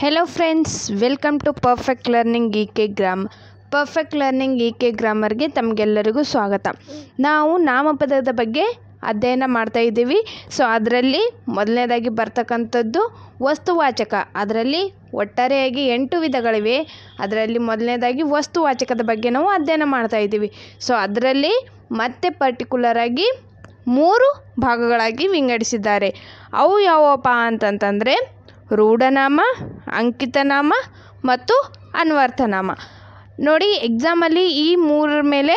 Hello friends, welcome to perfect learning ಇಕೆ grammar. Perfect learning ಇಕೆ ಗ್ರಾಮರ್ಗೆ ತಮಗೆಲ್ಲರಿಗೂ ಸ್ವಾಗತ. ನಾವು ನಾಮಪದದ ಬಗ್ಗೆ ಅಧ್ಯಯನ ಮಾಡ್ತಾ ಇದ್ದೀವಿ. ಸೊ ಅದರಲ್ಲಿ ಮೊದಲನೇದಾಗಿ ಬರ್ತಕ್ಕಂಥದ್ದು ವಸ್ತುವಾಚಕ. ಅದರಲ್ಲಿ ಒಟ್ಟಾರೆಯಾಗಿ 8 ವಿಧಗಳಿವೆ. ಅದರಲ್ಲಿ ಮೊದಲನೇದಾಗಿ ವಸ್ತುವಾಚಕದ ಬಗ್ಗೆ ನಾವು ಅಧ್ಯಯನ ಮಾಡ್ತಾ ಇದ್ದೀವಿ. ಸೊ ಅದರಲ್ಲಿ ಮತ್ತೆ ಪರ್ಟಿಕ್ಯುಲರಾಗಿ 3 ಭಾಗಗಳಾಗಿ ವಿಂಗಡಿಸಿದ್ದಾರೆ. ಅವು ಯಾವಪ್ಪ ಅಂತಂತಂದರೆ ರೂಢನಾಮ, ಅಂಕಿತನಾಮ ಮತ್ತು ಅನ್ವರ್ಥನಾಮ. ನೋಡಿ, ಎಕ್ಸಾಮಲ್ಲಿ ಈ 3 ಮೇಲೆ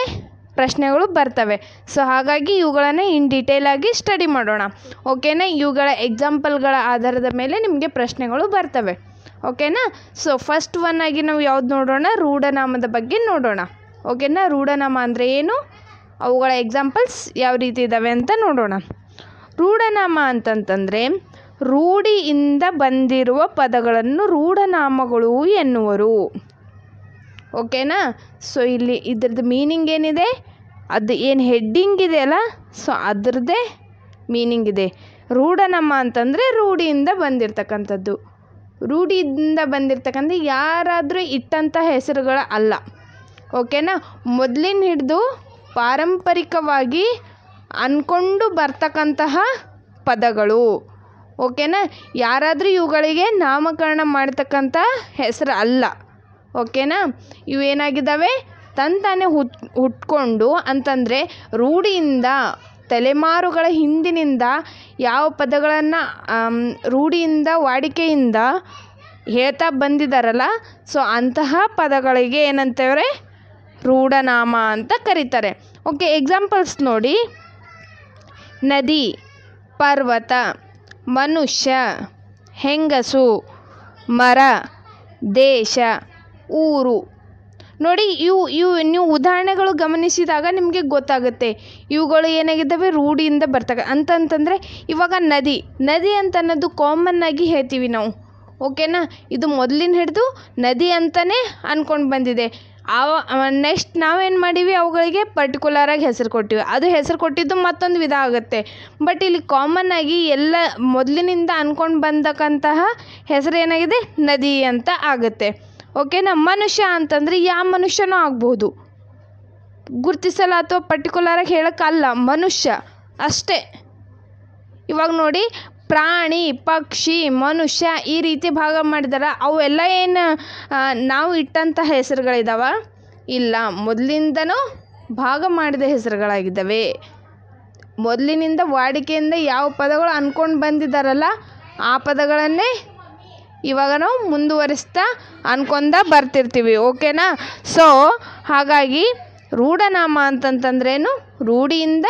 ಪ್ರಶ್ನೆಗಳು ಬರ್ತವೆ. ಸೊ ಹಾಗಾಗಿ ಇವುಗಳನ್ನು ಇನ್ ಡೀಟೇಲಾಗಿ ಸ್ಟಡಿ ಮಾಡೋಣ. ಓಕೆನಾ? ಇವುಗಳ ಎಕ್ಸಾಂಪಲ್ಗಳ ಆಧಾರದ ಮೇಲೆ ನಿಮಗೆ ಪ್ರಶ್ನೆಗಳು ಬರ್ತವೆ. ಓಕೆನಾ? ಸೊ ಫಸ್ಟ್ ಒನ್ ಆಗಿ ನಾವು ಯಾವ್ದು ನೋಡೋಣ? ರೂಢನಾಮದ ಬಗ್ಗೆ ನೋಡೋಣ. ಓಕೆನಾ? ರೂಢನಾಮ ಅಂದರೆ ಏನು, ಅವುಗಳ ಎಕ್ಸಾಂಪಲ್ಸ್ ಯಾವ ರೀತಿ ಇದ್ದಾವೆ ಅಂತ ನೋಡೋಣ. ರೂಢನಾಮ ಅಂತಂತಂದರೆ ರೂಢಿಯಿಂದ ಬಂದಿರುವ ಪದಗಳನ್ನು ರೂಢನಾಮಗಳು ಎನ್ನುವರು. ಓಕೆನಾ? ಸೊ ಇಲ್ಲಿ ಇದ್ರದ್ದು ಮೀನಿಂಗ್ ಏನಿದೆ, ಅದು ಏನು ಹೆಡ್ಡಿಂಗ್ ಇದೆಯಲ್ಲ, ಸೊ ಅದರದ್ದೇ ಮೀನಿಂಗ್ ಇದೆ. ರೂಢನಾಮ ಅಂತಂದರೆ ರೂಢಿಯಿಂದ ಬಂದಿರತಕ್ಕಂಥದ್ದು. ರೂಢಿಯಿಂದ ಬಂದಿರತಕ್ಕಂಥ ಯಾರಾದರೂ ಇಟ್ಟಂಥ ಹೆಸರುಗಳ ಅಲ್ಲ. ಓಕೆನಾ? ಮೊದಲಿನ ಹಿಡಿದು ಪಾರಂಪರಿಕವಾಗಿ ಅಂದ್ಕೊಂಡು ಬರ್ತಕ್ಕಂತಹ ಪದಗಳು. ಓಕೆನಾ? ಯಾರಾದರೂ ಇವುಗಳಿಗೆ ನಾಮಕರಣ ಮಾಡ್ತಕ್ಕಂಥ ಹೆಸರು ಅಲ್ಲ. ಓಕೆನಾ? ಇವೇನಾಗಿದ್ದಾವೆ, ತಂತಾನೆ ಹುಟ್ಕೊಂಡು ಅಂತಂದರೆ ರೂಢಿಯಿಂದ ತಲೆಮಾರುಗಳ ಹಿಂದಿನಿಂದ ಯಾವ ಪದಗಳನ್ನು ರೂಢಿಯಿಂದ ವಾಡಿಕೆಯಿಂದ ಹೇಳ್ತಾ ಬಂದಿದ್ದಾರಲ್ಲ, ಸೊ ಅಂತಹ ಪದಗಳಿಗೆ ಏನಂತೇವ್ರೆ? ರೂಢನಾಮ ಅಂತ ಕರೀತಾರೆ. ಓಕೆ, ಎಕ್ಸಾಂಪಲ್ಸ್ ನೋಡಿ. ನದಿ, ಪರ್ವತ, ಮನುಷ್ಯ, ಹೆಂಗಸು, ಮರ, ದೇಶ, ಊರು. ನೋಡಿ, ನೀವು ಉದಾಹರಣೆಗಳು ಗಮನಿಸಿದಾಗ ನಿಮಗೆ ಗೊತ್ತಾಗುತ್ತೆ ಇವುಗಳು ಏನಾಗಿದ್ದಾವೆ, ರೂಢಿಯಿಂದ ಅಂತಂತಂದರೆ ಇವಾಗ ನದಿ ಅಂತ ಅನ್ನೋದು ಕಾಮನ್ ಆಗಿ ಹೇಳ್ತೀವಿ ನಾವು. ಓಕೆನಾ? ಇದು ಮೊದಲಿನ ಹಿಡಿದು ನದಿ ಅಂತಲೇ ಅಂದ್ಕೊಂಡು ಬಂದಿದೆ. ನೆಕ್ಸ್ಟ್ ನಾವೇನು ಮಾಡೀವಿ, ಅವುಗಳಿಗೆ ಪರ್ಟಿಕ್ಯುಲರಾಗಿ ಹೆಸರು ಕೊಟ್ಟಿವಿ. ಅದು ಹೆಸರು ಕೊಟ್ಟಿದ್ದು ಮತ್ತೊಂದು ವಿಧ ಆಗುತ್ತೆ. ಬಟ್ ಇಲ್ಲಿ ಕಾಮನ್ ಆಗಿ ಎಲ್ಲ ಮೊದಲಿನಿಂದ ಅಂದ್ಕೊಂಡು ಬಂದಕ್ಕಂತಹ ಹೆಸರು ಏನಾಗಿದೆ, ನದಿ ಅಂತ ಆಗುತ್ತೆ. ಓಕೆನಾ? ಮನುಷ್ಯ ಅಂತಂದರೆ ಯಾವ ಮನುಷ್ಯನೂ ಆಗ್ಬೋದು, ಗುರುತಿಸಲ್ಲ ಅಥವಾ ಪರ್ಟಿಕ್ಯುಲರಾಗಿ ಹೇಳೋಕ್ಕಲ್ಲ, ಮನುಷ್ಯ ಅಷ್ಟೇ. ಇವಾಗ ನೋಡಿ, ಪ್ರಾಣಿ, ಪಕ್ಷಿ, ಮನುಷ್ಯ ಈ ರೀತಿ ಭಾಗ ಮಾಡಿದಾರ. ಅವೆಲ್ಲ ಏನು ನಾವು ಇಟ್ಟಂಥ ಹೆಸರುಗಳಿದ್ದಾವ? ಇಲ್ಲ, ಮೊದಲಿಂದನೂ ಭಾಗ ಮಾಡಿದ ಹೆಸರುಗಳಾಗಿದ್ದಾವೆ. ಮೊದಲಿನಿಂದ ವಾಡಿಕೆಯಿಂದ ಯಾವ ಪದಗಳು ಅಂದ್ಕೊಂಡು ಬಂದಿದ್ದಾರಲ್ಲ, ಆ ಪದಗಳನ್ನೇ ಇವಾಗ ನಾವು ಮುಂದುವರಿಸ್ತಾ ಅನ್ಕೊಂಡ ಬರ್ತಿರ್ತೀವಿ. ಓಕೆನಾ? ಸೊ ಹಾಗಾಗಿ ರೂಢನಾಮ ಅಂತಂತಂದ್ರೇನು, ರೂಢಿಯಿಂದ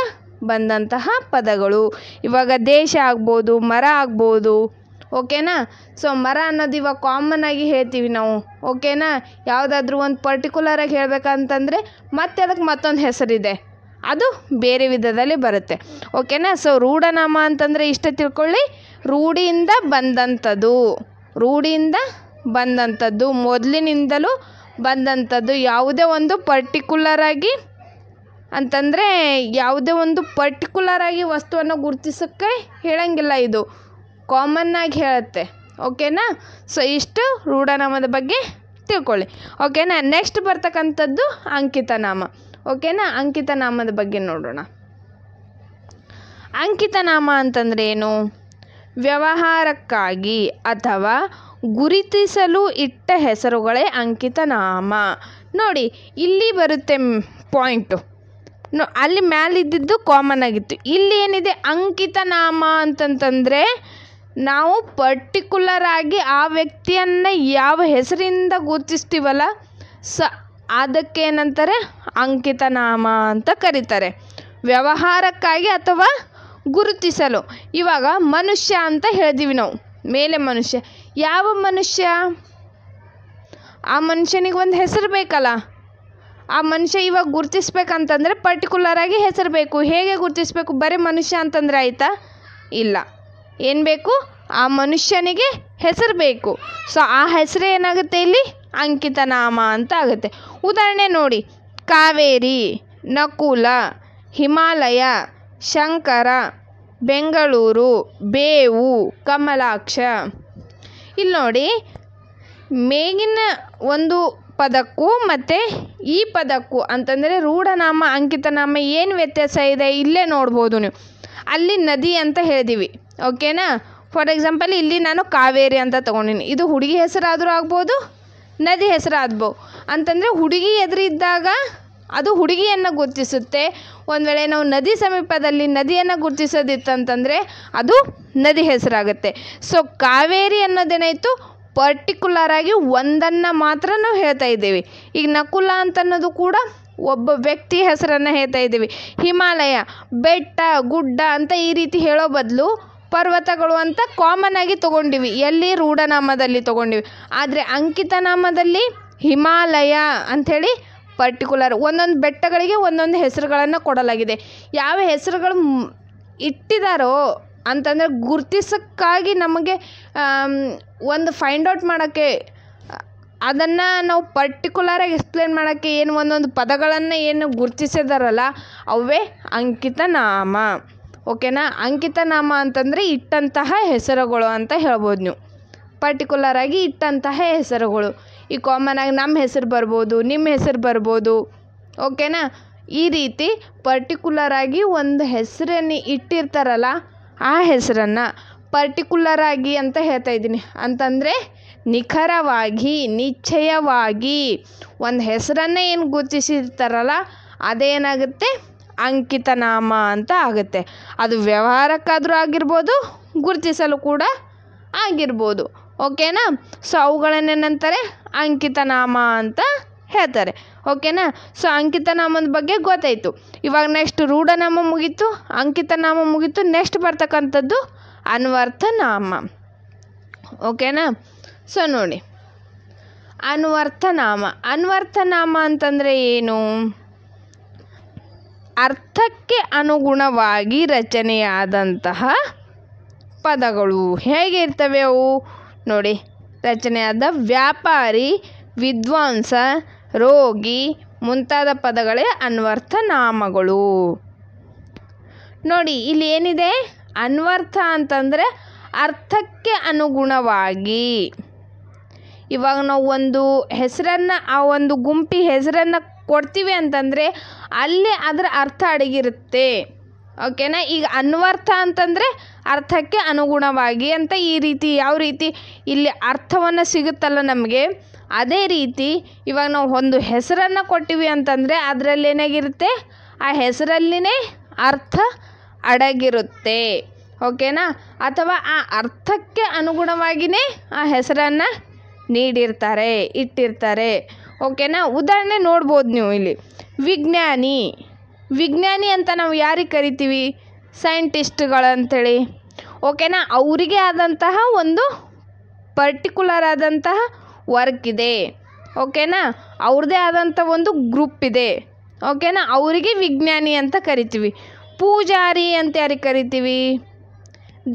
ಬಂದಂತಹ ಪದಗಳು. ಇವಾಗ ದೇಶ ಆಗ್ಬೋದು, ಮರ ಆಗ್ಬೋದು. ಓಕೆನಾ? ಸೊ ಮರ ಅನ್ನೋದು ಇವಾಗ ಕಾಮನ್ ಆಗಿ ಹೇಳ್ತೀವಿ ನಾವು. ಓಕೆನಾ? ಯಾವುದಾದ್ರೂ ಒಂದು ಪರ್ಟಿಕ್ಯುಲರಾಗಿ ಹೇಳ್ಬೇಕಂತಂದರೆ ಮತ್ತೆ ಅದಕ್ಕೆ ಮತ್ತೊಂದು ಹೆಸರಿದೆ, ಅದು ಬೇರೆ ವಿಧದಲ್ಲಿ ಬರುತ್ತೆ. ಓಕೆನಾ? ಸೊ ರೂಢನಾಮ ಅಂತಂದರೆ ಇಷ್ಟ ತಿಳ್ಕೊಳ್ಳಿ, ರೂಢಿಯಿಂದ ಬಂದಂಥದ್ದು, ಮೊದಲಿನಿಂದಲೂ ಬಂದಂಥದ್ದು. ಯಾವುದೇ ಒಂದು ಪರ್ಟಿಕ್ಯುಲರಾಗಿ ಅಂತಂದರೆ ಯಾವುದೇ ಒಂದು ಪರ್ಟಿಕ್ಯುಲರಾಗಿ ವಸ್ತುವನ್ನು ಗುರುತಿಸೋಕ್ಕೆ ಹೇಳಂಗಿಲ್ಲ, ಇದು ಕಾಮನ್ನಾಗಿ ಹೇಳುತ್ತೆ. ಓಕೆನಾ? ಸೊ ಇಷ್ಟು ರೂಢನಾಮದ ಬಗ್ಗೆ ತಿಳ್ಕೊಳ್ಳಿ. ಓಕೆನಾ? ನೆಕ್ಸ್ಟ್ ಬರ್ತಕ್ಕಂಥದ್ದು ಅಂಕಿತನಾಮ. ಓಕೆನಾ? ಅಂಕಿತನಾಮದ ಬಗ್ಗೆ ನೋಡೋಣ. ಅಂಕಿತನಾಮ ಅಂತಂದರೆ ಏನು? ವ್ಯವಹಾರಕ್ಕಾಗಿ ಅಥವಾ ಗುರುತಿಸಲು ಇಟ್ಟ ಹೆಸರುಗಳೇ ಅಂಕಿತನಾಮ. ನೋಡಿ, ಇಲ್ಲಿ ಬರುತ್ತೆ ಪಾಯಿಂಟು. ಅಲ್ಲಿ ಮೇಲಿದ್ದಿದ್ದು ಕಾಮನ್ ಆಗಿತ್ತು. ಇಲ್ಲಿ ಏನಿದೆ, ಅಂಕಿತನಾಮ ಅಂತಂತಂದರೆ ನಾವು ಪರ್ಟಿಕ್ಯುಲರ್ ಆಗಿ ಆ ವ್ಯಕ್ತಿಯನ್ನು ಯಾವ ಹೆಸರಿಂದ ಗುರುತಿಸ್ತೀವಲ್ಲ, ಸ ಅದಕ್ಕೇನಂತಾರೆ, ಅಂಕಿತನಾಮ ಅಂತ ಕರೀತಾರೆ. ವ್ಯವಹಾರಕ್ಕಾಗಿ ಅಥವಾ ಗುರುತಿಸಲು. ಇವಾಗ ಮನುಷ್ಯ ಅಂತ ಹೇಳಿದೀವಿ ನಾವು, ಮೇಲೆ ಮನುಷ್ಯ. ಯಾವ ಮನುಷ್ಯ? ಆ ಮನುಷ್ಯನಿಗೆ ಒಂದು ಹೆಸರು ಬೇಕಲ್ಲ. ಆ ಮನುಷ್ಯ ಇವಾಗ ಗುರುತಿಸ್ಬೇಕಂತಂದರೆ ಪರ್ಟಿಕ್ಯುಲರಾಗಿ ಹೆಸರು ಬೇಕು. ಹೇಗೆ ಗುರುತಿಸ್ಬೇಕು? ಬರೀ ಮನುಷ್ಯ ಅಂತಂದರೆ ಆಯಿತಾ? ಇಲ್ಲ, ಏನು ಬೇಕು? ಆ ಮನುಷ್ಯನಿಗೆ ಹೆಸರು ಬೇಕು. ಸೊ ಆ ಹೆಸರು ಏನಾಗುತ್ತೆ, ಇಲ್ಲಿ ಅಂಕಿತನಾಮ ಅಂತ ಆಗುತ್ತೆ. ಉದಾಹರಣೆ ನೋಡಿ, ಕಾವೇರಿ, ನಕುಲ, ಹಿಮಾಲಯ, ಶಂಕರ, ಬೆಂಗಳೂರು, ಬೇವು, ಕಮಲಾಕ್ಷ. ಇಲ್ಲಿ ನೋಡಿ, ಮೇಗಿನ ಒಂದು ಪದಕ್ಕೂ ಮತ್ತು ಈ ಪದಕ್ಕೂ ಅಂತಂದರೆ ರೂಢನಾಮ ಅಂಕಿತನಾಮ ಏನು ವ್ಯತ್ಯಾಸ ಇದೆ ಇಲ್ಲೇ ನೋಡ್ಬೋದು ನೀವು. ಅಲ್ಲಿ ನದಿ ಅಂತ ಹೇಳಿದೀವಿ, ಓಕೆನಾ. ಫಾರ್ ಎಕ್ಸಾಂಪಲ್ ಇಲ್ಲಿ ನಾನು ಕಾವೇರಿ ಅಂತ ತೊಗೊಂಡಿನಿ. ಇದು ಹುಡುಗಿ ಹೆಸರಾದರೂ ಆಗ್ಬೋದು, ನದಿ ಹೆಸರಾಗ್ಬೋದು. ಅಂತಂದರೆ ಹುಡುಗಿ ಎದುರಿದ್ದಾಗ ಅದು ಹುಡುಗಿಯನ್ನು ಗುರುತಿಸುತ್ತೆ. ಒಂದು ವೇಳೆ ನಾವು ನದಿ ಸಮೀಪದಲ್ಲಿ ನದಿಯನ್ನು ಗುರುತಿಸೋದಿತ್ತಂತಂದರೆ ಅದು ನದಿ ಹೆಸರಾಗುತ್ತೆ. ಸೊ ಕಾವೇರಿ ಅನ್ನೋದೇನಾಯಿತು, ಪರ್ಟಿಕ್ಯುಲರಾಗಿ ಒಂದನ್ನು ಮಾತ್ರ ನಾವು ಹೇಳ್ತಾ ಇದ್ದೀವಿ. ಈಗ ನಕುಲ ಅಂತ ಅನ್ನೋದು ಕೂಡ ಒಬ್ಬ ವ್ಯಕ್ತಿ ಹೆಸರನ್ನು ಹೇಳ್ತಾ ಇದ್ದೀವಿ. ಹಿಮಾಲಯ, ಬೆಟ್ಟ, ಗುಡ್ಡ ಅಂತ ಈ ರೀತಿ ಹೇಳೋ ಬದಲು ಪರ್ವತಗಳು ಅಂತ ಕಾಮನ್ ಆಗಿ ತೊಗೊಂಡಿವಿ. ಎಲ್ಲಿ ರೂಢನಾಮದಲ್ಲಿ ತೊಗೊಂಡಿವಿ. ಆದರೆ ಅಂಕಿತನಾಮದಲ್ಲಿ ಹಿಮಾಲಯ ಅಂಥೇಳಿ ಪರ್ಟಿಕ್ಯುಲರ್ ಒಂದೊಂದು ಬೆಟ್ಟಗಳಿಗೆ ಒಂದೊಂದು ಹೆಸರುಗಳನ್ನು ಕೊಡಲಾಗಿದೆ. ಯಾವ ಹೆಸರುಗಳು ಇಟ್ಟಿದ್ದಾರೋ ಅಂತಂದರೆ ಗುರ್ತಿಸೋಕ್ಕಾಗಿ ನಮಗೆ ಒಂದು ಫೈಂಡ್ ಔಟ್ ಮಾಡೋಕ್ಕೆ, ಅದನ್ನು ನಾವು ಪರ್ಟಿಕ್ಯುಲರಾಗಿ ಎಕ್ಸ್ಪ್ಲೇನ್ ಮಾಡೋಕ್ಕೆ ಏನು ಒಂದೊಂದು ಪದಗಳನ್ನು ಏನು ಗುರ್ತಿಸಿದಾರಲ್ಲ ಅವೇ ಅಂಕಿತನಾಮ, ಓಕೆನಾ. ಅಂಕಿತನಾಮ ಅಂತಂದರೆ ಇಟ್ಟಂತಹ ಹೆಸರುಗಳು ಅಂತ ಹೇಳ್ಬೋದು ನೀವು. ಪರ್ಟಿಕ್ಯುಲರಾಗಿ ಇಟ್ಟಂತಹ ಹೆಸರುಗಳು. ಈ ಕಾಮನಾಗಿ ನಮ್ಮ ಹೆಸರು ಬರ್ಬೋದು, ನಿಮ್ಮ ಹೆಸರು ಬರ್ಬೋದು, ಓಕೆನಾ. ಈ ರೀತಿ ಪರ್ಟಿಕ್ಯುಲರಾಗಿ ಒಂದು ಹೆಸರನ್ನು ಇಟ್ಟಿರ್ತಾರಲ್ಲ ಆ ಹೆಸರನ್ನು ಪರ್ಟಿಕ್ಯುಲರಾಗಿ ಅಂತ ಹೇಳ್ತಾ ಇದ್ದೀನಿ. ಅಂತಂದರೆ ನಿಖರವಾಗಿ, ನಿಶ್ಚಯವಾಗಿ ಒಂದು ಹೆಸರನ್ನೇ ಏನು ಗುರುತಿಸಿರ್ತಾರಲ್ಲ ಅದೇನಾಗುತ್ತೆ, ಅಂಕಿತನಾಮ ಅಂತ ಆಗುತ್ತೆ. ಅದು ವ್ಯವಹಾರಕ್ಕಾದರೂ ಆಗಿರ್ಬೋದು, ಗುರುತಿಸಲು ಕೂಡ ಆಗಿರ್ಬೋದು, ಓಕೆನಾ. ಸೊ ಅವುಗಳನ್ನೇನಂತಾರೆ, ಅಂಕಿತನಾಮ ಅಂತ ಹೇಳ್ತಾರೆ, ಓಕೆನಾ. ಸೊ ಅಂಕಿತನಾಮದ ಬಗ್ಗೆ ಗೊತ್ತಾಯಿತು. ಇವಾಗ ನೆಕ್ಸ್ಟ್ ರೂಢನಾಮ ಮುಗೀತು, ಅಂಕಿತನಾಮ ಮುಗೀತು. ನೆಕ್ಸ್ಟ್ ಬರ್ತಕ್ಕಂಥದ್ದು ಅನ್ವರ್ಥನಾಮ, ಓಕೆನಾ. ಸೊ ನೋಡಿ, ಅನ್ವರ್ಥನಾಮ. ಅನ್ವರ್ಥನಾಮ ಅಂತಂದರೆ ಏನು? ಅರ್ಥಕ್ಕೆ ಅನುಗುಣವಾಗಿ ರಚನೆಯಾದಂತಹ ಪದಗಳು. ಹೇಗೆ ಇರ್ತವೆ ಅವು ನೋಡಿ. ರಚನೆಯಾದ ವ್ಯಾಪಾರಿ, ವಿದ್ವಾಂಸ, ರೋಗಿ ಮುಂತಾದ ಪದಗಳೇ ಅನ್ವರ್ಥನಾಮಗಳು. ನೋಡಿ ಇಲ್ಲಿ ಏನಿದೆ, ಅನ್ವರ್ಥ ಅಂತಂದರೆ ಅರ್ಥಕ್ಕೆ ಅನುಗುಣವಾಗಿ. ಇವಾಗ ನಾವು ಒಂದು ಹೆಸರನ್ನು, ಆ ಒಂದು ಗುಂಪಿ ಹೆಸರನ್ನು ಕೊಡ್ತೀವಿ ಅಂತಂದರೆ ಅಲ್ಲಿ ಅದರ ಅರ್ಥ ಅಡಗಿರುತ್ತೆ, ಓಕೆನಾ. ಈಗ ಅನ್ವರ್ಥ ಅಂತಂದರೆ ಅರ್ಥಕ್ಕೆ ಅನುಗುಣವಾಗಿ ಅಂತ ಈ ರೀತಿ, ಯಾವ ರೀತಿ ಇಲ್ಲಿ ಅರ್ಥವನ್ನು ಸಿಗುತ್ತಲ್ಲ ನಮಗೆ, ಅದೇ ರೀತಿ ಇವಾಗ ನಾವು ಒಂದು ಹೆಸರನ್ನು ಕೊಟ್ಟಿವಿ ಅಂತಂದರೆ ಅದರಲ್ಲಿ ಏನಾಗಿರುತ್ತೆ, ಆ ಹೆಸರಲ್ಲಿನೇ ಅರ್ಥ ಅಡಗಿರುತ್ತೆ, ಓಕೆನಾ. ಅಥವಾ ಆ ಅರ್ಥಕ್ಕೆ ಅನುಗುಣವಾಗಿಯೇ ಆ ಹೆಸರನ್ನು ನೀಡಿರ್ತಾರೆ, ಇಟ್ಟಿರ್ತಾರೆ, ಓಕೆನಾ. ಉದಾಹರಣೆ ನೋಡ್ಬೋದು ನೀವು ಇಲ್ಲಿ. ವಿಜ್ಞಾನಿ, ವಿಜ್ಞಾನಿ ಅಂತ ನಾವು ಯಾರಿಗೆ ಕರಿತೀವಿ, ಸೈಂಟಿಸ್ಟ್ಗಳಂತೇಳಿ, ಓಕೆನಾ. ಅವರಿಗೆ ಆದಂತಹ ಒಂದು ಪರ್ಟಿಕ್ಯುಲರ್ ಆದಂತಹ ವರ್ಕ್ ಇದೆ, ಓಕೆನಾ. ಅವ್ರದ್ದೇ ಆದಂಥ ಒಂದು ಗ್ರೂಪ್ ಇದೆ, ಓಕೆನಾ. ಅವರಿಗೆ ವಿಜ್ಞಾನಿ ಅಂತ ಕರಿತೀವಿ. ಪೂಜಾರಿ ಅಂತ ಯಾರಿಗೆ ಕರಿತೀವಿ,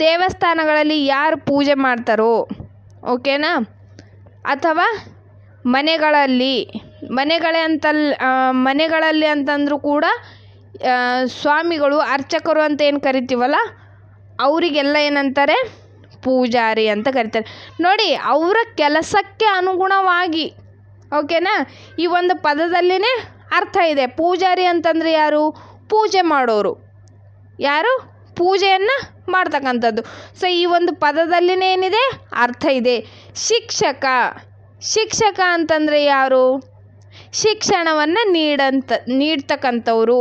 ದೇವಸ್ಥಾನಗಳಲ್ಲಿ ಯಾರು ಪೂಜೆ ಮಾಡ್ತಾರೋ, ಓಕೆನಾ. ಅಥವಾ ಮನೆಗಳಲ್ಲಿ ಅಂತಂದರೂ ಕೂಡ ಸ್ವಾಮಿಗಳು, ಅರ್ಚಕರು ಅಂತ ಏನು ಕರಿತೀವಲ್ಲ ಅವರಿಗೆಲ್ಲ ಏನಂತಾರೆ, ಪೂಜಾರಿ ಅಂತ ಕರಿತಾರೆ. ನೋಡಿ, ಅವರ ಕೆಲಸಕ್ಕೆ ಅನುಗುಣವಾಗಿ, ಓಕೆನಾ, ಈ ಒಂದು ಪದದಲ್ಲಿನೇ ಅರ್ಥ ಇದೆ. ಪೂಜಾರಿ ಅಂತಂದರೆ ಯಾರು, ಪೂಜೆ ಮಾಡೋರು, ಯಾರು ಪೂಜೆಯನ್ನು ಮಾಡ್ತಕ್ಕಂಥದ್ದು. ಸೊ ಈ ಒಂದು ಪದದಲ್ಲಿನೇ ಏನಿದೆ, ಅರ್ಥ ಇದೆ. ಶಿಕ್ಷಕ, ಶಿಕ್ಷಕ ಅಂತಂದರೆ ಯಾರು, ಶಿಕ್ಷಣವನ್ನು ನೀಡ್ತಕ್ಕಂಥವ್ರು,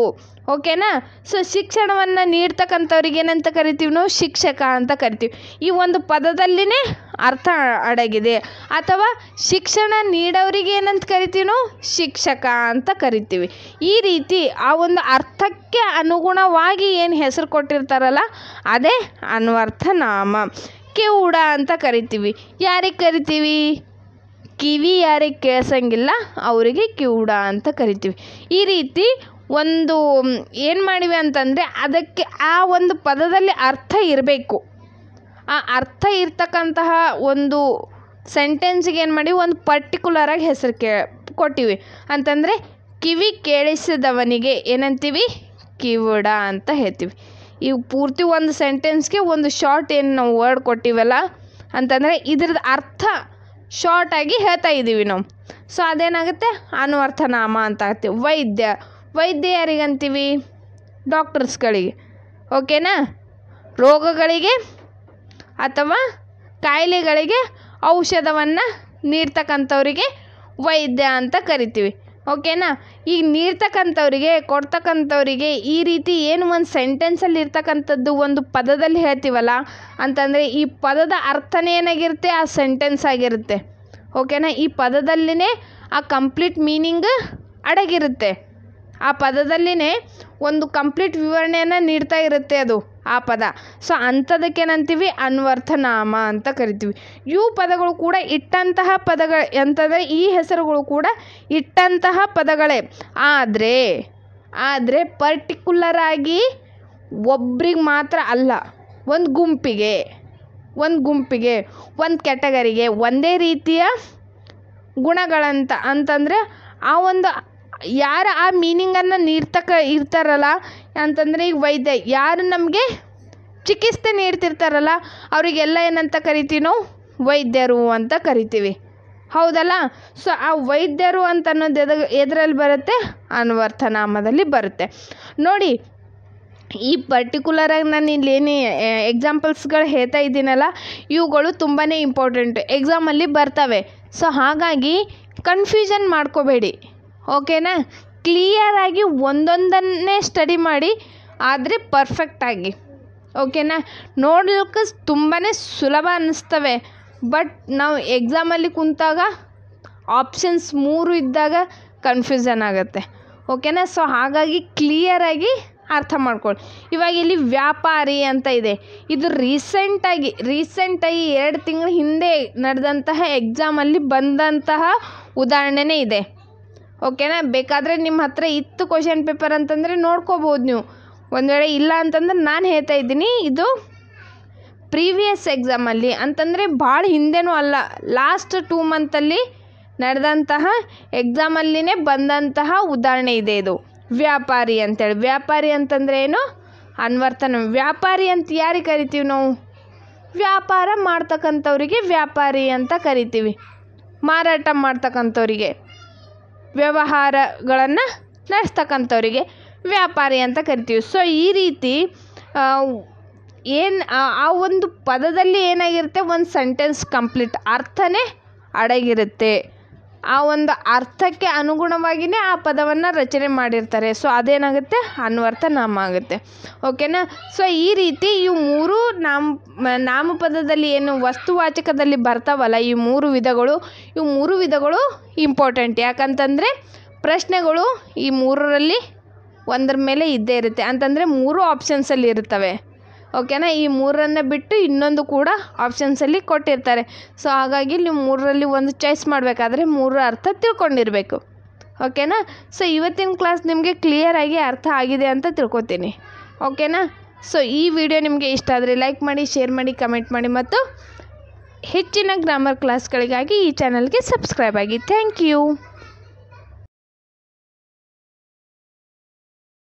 ಓಕೆನಾ. ಸೊ ಶಿಕ್ಷಣವನ್ನು ನೀಡ್ತಕ್ಕಂಥವ್ರಿಗೆ ಏನಂತ ಕರಿತೀವಿ ನಾವು, ಶಿಕ್ಷಕ ಅಂತ ಕರಿತೀವಿ. ಈ ಒಂದು ಪದದಲ್ಲಿನೇ ಅರ್ಥ ಅಡಗಿದೆ. ಅಥವಾ ಶಿಕ್ಷಣ ನೀಡೋರಿಗೆ ಏನಂತ ಕರಿತೀವಿ ನಾವು, ಶಿಕ್ಷಕ ಅಂತ ಕರಿತೀವಿ. ಈ ರೀತಿ ಆ ಒಂದು ಅರ್ಥಕ್ಕೆ ಅನುಗುಣವಾಗಿ ಏನು ಹೆಸರು ಕೊಟ್ಟಿರ್ತಾರಲ್ಲ ಅದೇ ಅನ್ವರ್ಥನಾಮ. ಕಿವುಡ ಅಂತ ಕರಿತೀವಿ. ಯಾರಿಗೆ ಕರಿತೀವಿ, ಕಿವಿ ಯಾರಿಗೆ ಕೇಳಿಸಂಗಿಲ್ಲ ಅವರಿಗೆ ಕಿವುಡ ಅಂತ ಕರಿತೀವಿ. ಈ ರೀತಿ ಒಂದು ಏನು ಮಾಡಿವಿ ಅಂತಂದರೆ ಅದಕ್ಕೆ ಆ ಒಂದು ಪದದಲ್ಲಿ ಅರ್ಥ ಇರಬೇಕು. ಆ ಅರ್ಥ ಇರ್ತಕ್ಕಂತಹ ಒಂದು ಸೆಂಟೆನ್ಸಿಗೆ ಏನು ಮಾಡಿ ಒಂದು ಪರ್ಟಿಕ್ಯುಲರಾಗಿ ಹೆಸರು ಕೊಟ್ಟಿವಿ. ಅಂತಂದರೆ ಕಿವಿ ಕೇಳಿಸಿದವನಿಗೆ ಏನಂತೀವಿ, ಕಿವುಡ ಅಂತ ಹೇಳ್ತೀವಿ. ಈಗ ಪೂರ್ತಿ ಒಂದು ಸೆಂಟೆನ್ಸ್ಗೆ ಒಂದು ಶಾರ್ಟ್ ಏನು ನಾವು ವರ್ಡ್ ಕೊಟ್ಟಿವಲ್ಲ ಅಂತಂದರೆ ಇದ್ರದ್ದು ಅರ್ಥ ಶಾರ್ಟಾಗಿ ಹೇಳ್ತಾ ಇದ್ದೀವಿ ನಾವು. ಸೊ ಅದೇನಾಗುತ್ತೆ ಅನ್ವರ್ಥನಾಮ ಅಂತ ಆಗ್ತೀವಿ. ವೈದ್ಯ ಯಾರಿಗಂತೀವಿ? ಡಾಕ್ಟರ್ಸ್ಗಳಿಗೆ. ಓಕೆನಾ? ರೋಗಗಳಿಗೆ ಅಥವಾ ಕಾಯಿಲೆಗಳಿಗೆ ಔಷಧವನ್ನು ನೀಡ್ತಕ್ಕಂಥವ್ರಿಗೆ ವೈದ್ಯ ಅಂತ ಕರಿತೀವಿ. ಓಕೆನಾ? ಈಗ ನೀಡ್ತಕ್ಕಂಥವ್ರಿಗೆ ಕೊಡ್ತಕ್ಕಂಥವ್ರಿಗೆ ಈ ರೀತಿ ಏನು ಒಂದು ಸೆಂಟೆನ್ಸಲ್ಲಿ ಇರ್ತಕ್ಕಂಥದ್ದು ಒಂದು ಪದದಲ್ಲಿ ಹೇಳ್ತೀವಲ್ಲ ಅಂತಂದರೆ ಈ ಪದದ ಅರ್ಥನೇ ಏನಾಗಿರುತ್ತೆ? ಆ ಸೆಂಟೆನ್ಸ್ ಆಗಿರುತ್ತೆ. ಓಕೆನಾ? ಈ ಪದದಲ್ಲಿನೇ ಆ ಕಂಪ್ಲೀಟ್ ಮೀನಿಂಗ್ ಅಡಗಿರುತ್ತೆ. ಆ ಪದದಲ್ಲಿನೇ ಒಂದು ಕಂಪ್ಲೀಟ್ ವಿವರಣೆಯನ್ನು ನೀಡ್ತಾ ಇರುತ್ತೆ ಅದು ಆ ಪದ. ಸೊ ಅಂಥದಕ್ಕೇನಂತೀವಿ? ಅನ್ವರ್ಥನಾಮ ಅಂತ ಕರಿತೀವಿ. ಇವು ಪದಗಳು ಕೂಡ ಇಟ್ಟಂತಹ ಪದಗಳು ಅಂತಂದರೆ ಈ ಹೆಸರುಗಳು ಕೂಡ ಇಟ್ಟಂತಹ ಪದಗಳೇ. ಆದರೆ ಪರ್ಟಿಕ್ಯುಲರ್ ಆಗಿ ಒಬ್ರಿಗೆ ಮಾತ್ರ ಅಲ್ಲ, ಒಂದು ಗುಂಪಿಗೆ ಒಂದು ಕ್ಯಾಟಗರಿಗೆ ಒಂದೇ ರೀತಿಯ ಗುಣಗಳಂತ ಅಂತಂದರೆ ಆ ಒಂದು ಯಾರು ಆ ಮೀನಿಂಗನ್ನು ಇರ್ತಾರಲ್ಲ ಅಂತಂದರೆ ಈಗ ವೈದ್ಯ ಯಾರು ನಮಗೆ ಚಿಕಿತ್ಸೆ ನೀಡ್ತಿರ್ತಾರಲ್ಲ ಅವರಿಗೆಲ್ಲ ಏನಂತ ಕರಿತೀವಿ ನಾವು? ವೈದ್ಯರು ಅಂತ ಕರಿತೀವಿ. ಹೌದಲ್ಲ? ಸೊ ಆ ವೈದ್ಯರು ಅಂತ ಅನ್ನೋದು ಎದರಲ್ಲಿ ಬರುತ್ತೆ? ಅನ್ವರ್ಥನಾಮದಲ್ಲಿ ಬರುತ್ತೆ. ನೋಡಿ, ಈ ಪರ್ಟಿಕ್ಯುಲರಾಗಿ ನಾನು ಇಲ್ಲೇನು ಎಕ್ಸಾಂಪಲ್ಸ್ಗಳು ಹೇಳ್ತಾ ಇದ್ದೀನಲ್ಲ ಇವುಗಳು ತುಂಬಾ ಇಂಪಾರ್ಟೆಂಟು, ಎಕ್ಸಾಮಲ್ಲಿ ಬರ್ತವೆ. ಸೊ ಹಾಗಾಗಿ ಕನ್ಫ್ಯೂಷನ್ ಮಾಡ್ಕೋಬೇಡಿ. ಓಕೆನಾ? ಕ್ಲಿಯರಾಗಿ ಒಂದೊಂದನ್ನೇ ಸ್ಟಡಿ ಮಾಡಿ, ಆದರೆ ಪರ್ಫೆಕ್ಟಾಗಿ. ಓಕೆನಾ? ನೋಡಲಿಕ್ಕೆ ತುಂಬಾ ಸುಲಭ ಅನ್ನಿಸ್ತವೆ, ಬಟ್ ನಾವು ಎಕ್ಸಾಮಲ್ಲಿ ಕುಂತಾಗ ಆಪ್ಷನ್ಸ್ 3 ಇದ್ದಾಗ ಕನ್ಫ್ಯೂಷನ್ ಆಗುತ್ತೆ. ಓಕೆನಾ? ಸೊ ಹಾಗಾಗಿ ಕ್ಲಿಯರಾಗಿ ಅರ್ಥ ಮಾಡ್ಕೊಳ್ಳಿ. ಇವಾಗ ಇಲ್ಲಿ ವ್ಯಾಪಾರಿ ಅಂತ ಇದೆ. ಇದು ರೀಸೆಂಟಾಗಿ 2 ತಿಂಗಳ ಹಿಂದೆ ನಡೆದಂತಹ ಎಕ್ಸಾಮಲ್ಲಿ ಬಂದಂತಹ ಉದಾಹರಣೆನೇ ಇದೆ. ಓಕೆನಾ? ಬೇಕಾದರೆ ನಿಮ್ಮ ಹತ್ರ ಇತ್ತು ಕ್ವಶನ್ ಪೇಪರ್ ಅಂತಂದರೆ ನೋಡ್ಕೋಬೋದು ನೀವು. ಒಂದು ವೇಳೆ ಇಲ್ಲ ಅಂತಂದ್ರೆ ನಾನು ಹೇಳ್ತಾ ಇದ್ದೀನಿ, ಇದು ಪ್ರೀವಿಯಸ್ ಎಕ್ಸಾಮಲ್ಲಿ ಅಂತಂದರೆ ಭಾಳ ಹಿಂದೆನೂ ಅಲ್ಲ, ಲಾಸ್ಟ್ 2 ಮಂತಲ್ಲಿ ನಡೆದಂತಹ ಎಕ್ಸಾಮಲ್ಲಿನೇ ಬಂದಂತಹ ಉದಾಹರಣೆ ಇದೆ ಇದು ವ್ಯಾಪಾರಿ ಅಂತೇಳಿ. ವ್ಯಾಪಾರಿ ಅಂತಂದರೆ ಏನು? ಅನ್ವರ್ಥನ. ವ್ಯಾಪಾರಿ ಅಂತ ಯಾರಿಗೆ ಕರಿತೀವಿ ನಾವು? ವ್ಯಾಪಾರ ಮಾಡ್ತಕ್ಕಂಥವ್ರಿಗೆ ವ್ಯಾಪಾರಿ ಅಂತ ಕರಿತೀವಿ. ಮಾರಾಟ ಮಾಡ್ತಕ್ಕಂಥವ್ರಿಗೆ, ವ್ಯವಹಾರಗಳನ್ನು ನಡೆಸ್ತಕ್ಕಂಥವ್ರಿಗೆ ವ್ಯಾಪಾರಿ ಅಂತ ಕರಿತೀವಿ. ಸೊ ಈ ರೀತಿ ಆ ಒಂದು ಪದದಲ್ಲಿ ಏನಾಗಿರುತ್ತೆ? ಒಂದು ಸೆಂಟೆನ್ಸ್ ಕಂಪ್ಲೀಟ್ ಅರ್ಥನೇ ಅಡಗಿರುತ್ತೆ. ಆ ಒಂದು ಅರ್ಥಕ್ಕೆ ಅನುಗುಣವಾಗಿಯೇ ಆ ಪದವನ್ನು ರಚನೆ ಮಾಡಿರ್ತಾರೆ. ಸೊ ಅದೇನಾಗುತ್ತೆ? ಅನ್ವರ್ಥನಾಮ ಆಗುತ್ತೆ. ಓಕೆನಾ? ಸೊ ಈ ರೀತಿ ಇವು 3 ನಾಮಪದದಲ್ಲಿ ಏನು ವಸ್ತುವಾಚಕದಲ್ಲಿ ಬರ್ತಾವಲ್ಲ ಈ 3 ವಿಧಗಳು ಇಂಪಾರ್ಟೆಂಟ್. ಯಾಕಂತಂದರೆ ಪ್ರಶ್ನೆಗಳು ಈ 3ರಲ್ಲಿ ಒಂದರ ಮೇಲೆ ಇದ್ದೇ ಇರುತ್ತೆ. ಅಂತಂದರೆ 3 ಆಪ್ಷನ್ಸಲ್ಲಿ ಇರ್ತವೆ. ಓಕೆನಾ? ಈ 3ರನ್ನು ಬಿಟ್ಟು ಇನ್ನೊಂದು ಕೂಡ ಆಪ್ಷನ್ಸಲ್ಲಿ ಕೊಟ್ಟಿರ್ತಾರೆ. ಸೊ ಹಾಗಾಗಿ ನೀವು 3ರಲ್ಲಿ ಒಂದು ಚಾಯ್ಸ್ ಮಾಡಬೇಕಾದ್ರೆ 3 ಅರ್ಥ ತಿಳ್ಕೊಂಡಿರಬೇಕು. ಓಕೆನಾ? ಸೊ ಇವತ್ತಿನ ಕ್ಲಾಸ್ ನಿಮಗೆ ಕ್ಲಿಯರಾಗಿ ಅರ್ಥ ಆಗಿದೆ ಅಂತ ತಿಳ್ಕೊತೀನಿ. ಓಕೆನಾ? ಸೊ ಈ ವಿಡಿಯೋ ನಿಮಗೆ ಇಷ್ಟ ಆದರೆ ಲೈಕ್ ಮಾಡಿ, ಶೇರ್ ಮಾಡಿ, ಕಮೆಂಟ್ ಮಾಡಿ ಮತ್ತು ಹೆಚ್ಚಿನ ಗ್ರಾಮರ್ ಕ್ಲಾಸ್ಗಳಿಗಾಗಿ ಈ ಚಾನಲ್ಗೆ ಸಬ್ಸ್ಕ್ರೈಬ್ ಆಗಿ. Thank you.